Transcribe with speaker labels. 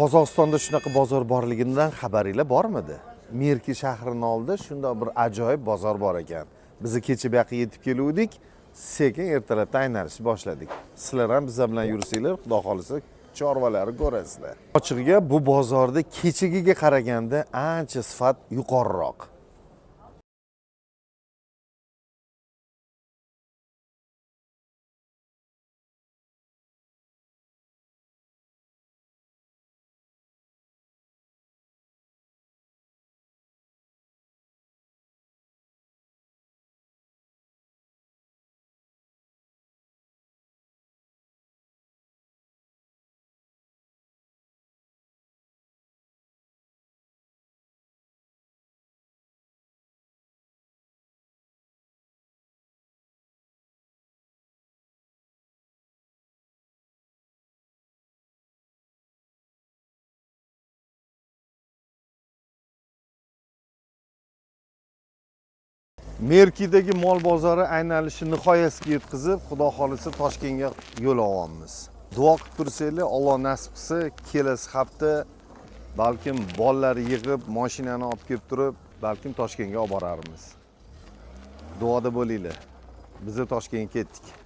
Speaker 1: Qozog'istonda shunaqa bozor borligidan xabaringlar bormidi? Merki shahrining oldida shunday bir ajoyib bozor bor ekan. Biz kecha bu yoqqa yetib keluvdik, sekin ertalabdan aylanishni boshladik. Sizlar ham biz bilan yursanglar, xudo xolisa chorvalarni ko'rasizlar. Ochig'iga bu bozorda kechagiga qaraganda ancha sifat yuqoriroq. Merkidagi mol bozori aylanishni nihoyasiga yetkazib, xudo xolisa Toshkentga yo'l olamiz. Duo qilib tursanglar, Alloh nasib qilsa, kelasi hafta balkim bolalar yig'ib, mashinani olib kelib turib, balkim Toshkentga olib borarmiz. Duoda bo'linglar. Biz Toshkentga ketdik.